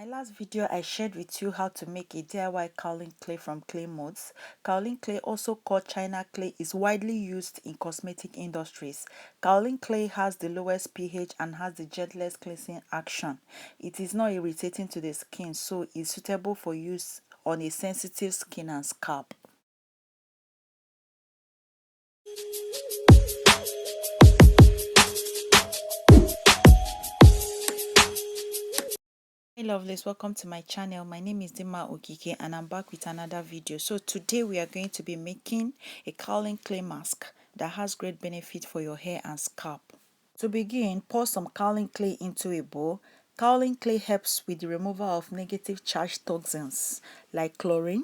My last video I shared with you how to make a DIY kaolin clay from clay molds. Kaolin clay, also called China clay, is widely used in cosmetic industries. Kaolin clay has the lowest pH and has the gentlest cleansing action. It is not irritating to the skin, so it's suitable for use on a sensitive skin and scalp. Hey lovelies, welcome to my channel. My name is Dima Okike and I'm back with another video. So today we are going to be making a Kaolin clay mask that has great benefit for your hair and scalp. To begin, pour some Kaolin clay into a bowl. Kaolin clay helps with the removal of negative charged toxins like chlorine,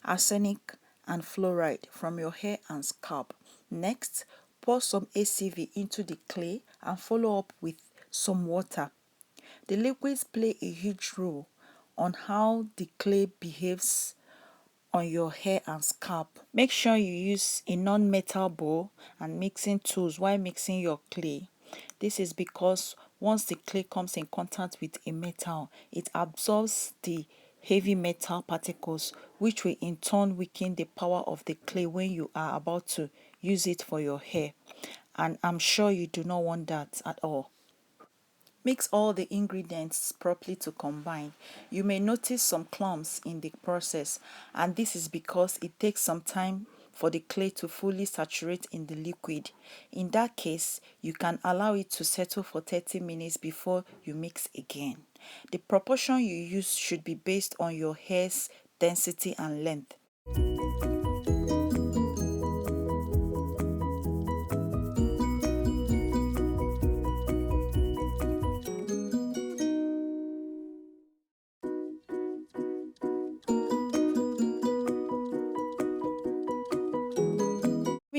arsenic and fluoride from your hair and scalp. Next, pour some ACV into the clay and follow up with some water. The liquids play a huge role on how the clay behaves on your hair and scalp. Make sure you use a non-metal bowl and mixing tools while mixing your clay. This is because once the clay comes in contact with a metal, it absorbs the heavy metal particles, which will in turn weaken the power of the clay when you are about to use it for your hair. And I'm sure you do not want that at all. Mix all the ingredients properly to combine. You may notice some clumps in the process, and this is because it takes some time for the clay to fully saturate in the liquid. In that case, you can allow it to settle for 30 minutes before you mix again. The proportion you use should be based on your hair's density and length.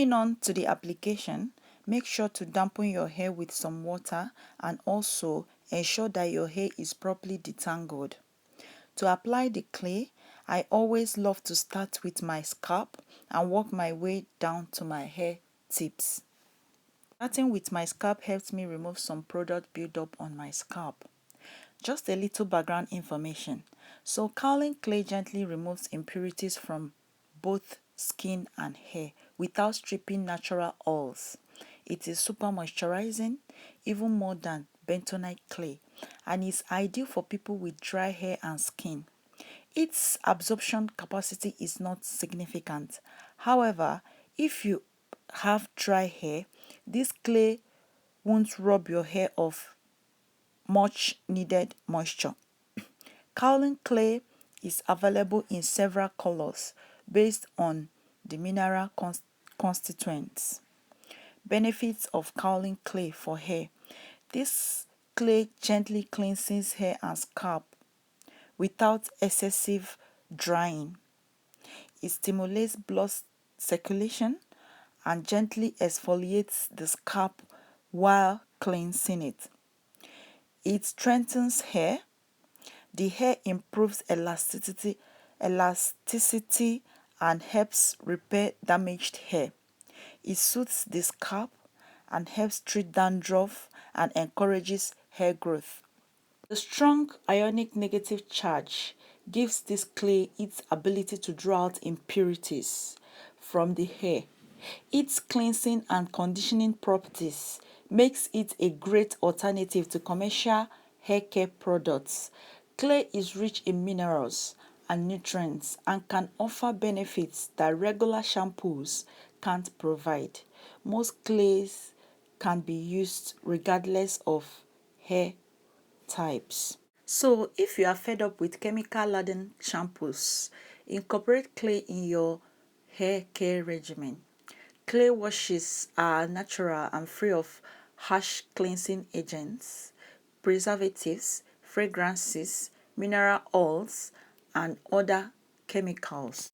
Moving on to the application, make sure to dampen your hair with some water and also ensure that your hair is properly detangled. To apply the clay, I always love to start with my scalp and work my way down to my hair tips. Starting with my scalp helps me remove some product buildup on my scalp. Just a little background information. So Kaolin clay gently removes impurities from both skin and hair without stripping natural oils. It is super moisturizing, even more than bentonite clay, and is ideal for people with dry hair and skin. Its absorption capacity is not significant. However, if you have dry hair, this clay won't rub your hair off much needed moisture. Kaolin clay is available in several colors based on the mineral constituents. Benefits of kaolin clay for hair. This clay gently cleanses hair and scalp without excessive drying. It stimulates blood circulation and gently exfoliates the scalp while cleansing it. It strengthens hair. The hair improves elasticity and helps repair damaged hair. It soothes the scalp and helps treat dandruff and encourages hair growth. The strong ionic negative charge gives this clay its ability to draw out impurities from the hair. Its cleansing and conditioning properties makes it a great alternative to commercial hair care products. Clay is rich in minerals and nutrients and can offer benefits that regular shampoos can't provide. Most clays can be used regardless of hair types. So if you are fed up with chemical-laden shampoos, incorporate clay in your hair care regimen. Clay washes are natural and free of harsh cleansing agents, preservatives, fragrances, mineral oils, and other chemicals.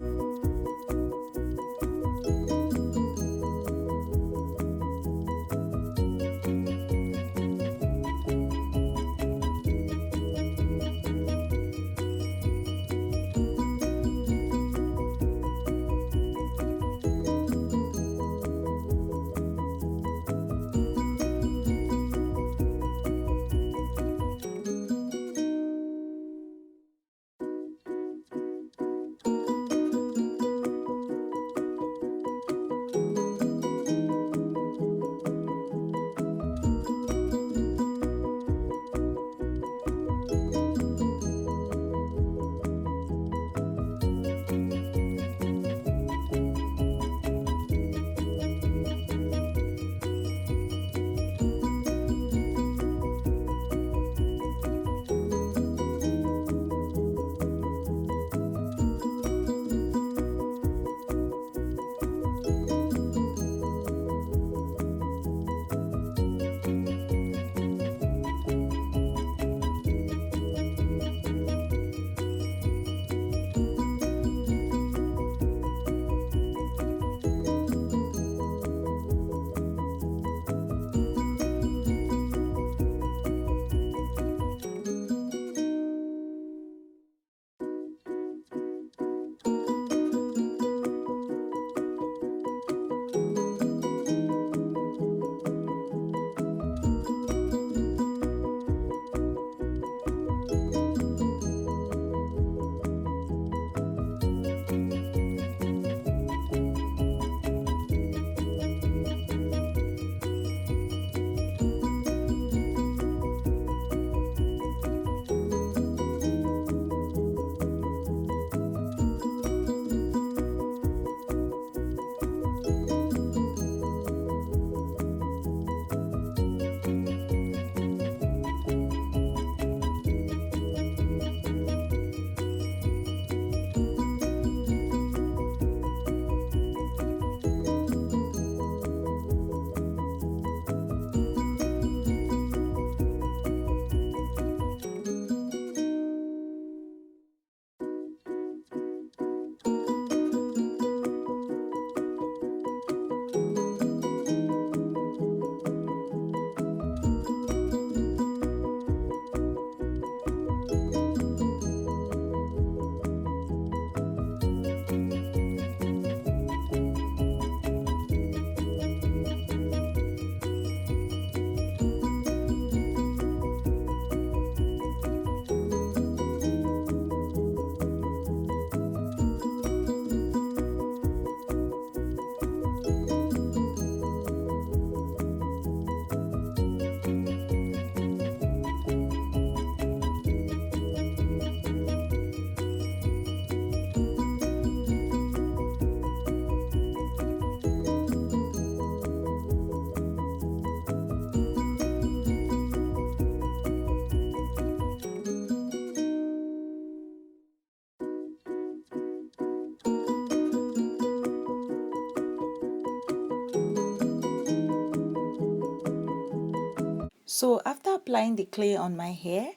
So after applying the clay on my hair,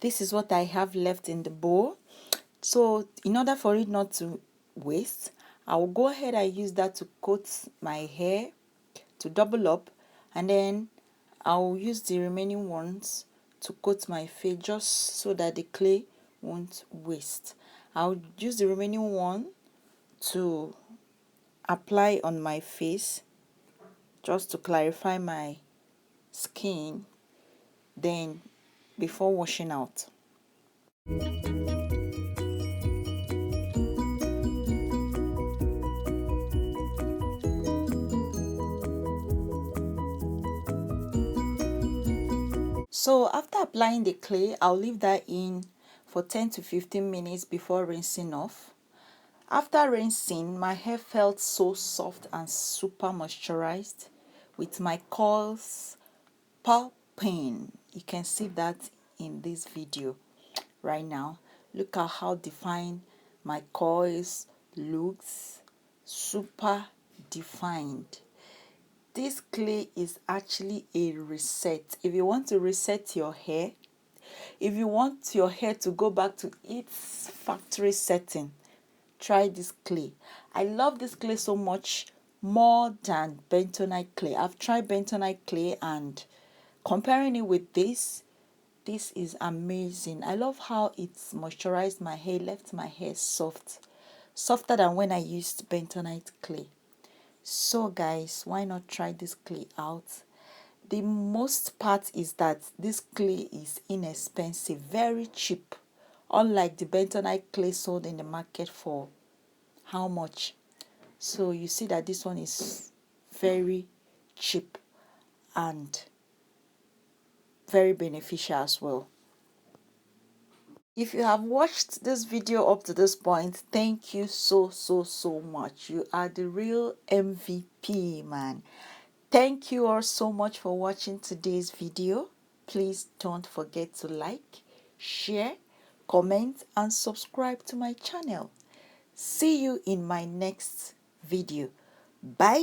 this is what I have left in the bowl. So in order for it not to waste, I will go ahead and use that to coat my hair to double up, and then I'll use the remaining ones to coat my face just so that the clay won't waste. I'll use the remaining one to apply on my face just to clarify my skin, then before washing out. So after applying the clay, I'll leave that in for 10 to 15 minutes before rinsing off. After rinsing, my hair felt so soft and super moisturized with my curls popping. You can see that in this video right now. Look at how defined my coils looks, super defined. This clay is actually a reset. If you want to reset your hair, if you want your hair to go back to its factory setting, try this clay. I love this clay so much more than bentonite clay. I've tried bentonite clay, and comparing it with this is amazing. I love how it's moisturized my hair, left my hair soft, softer than when I used bentonite clay. So guys, why not try this clay out? The most part is that this clay is inexpensive, very cheap, unlike the bentonite clay sold in the market for how much? So you see that this one is very cheap and very beneficial as well. If you have watched this video up to this point, thank you so much. You are the real MVP, man. Thank you all so much for watching today's video. Please don't forget to like, share, comment, and subscribe to my channel. See you in my next video. Bye.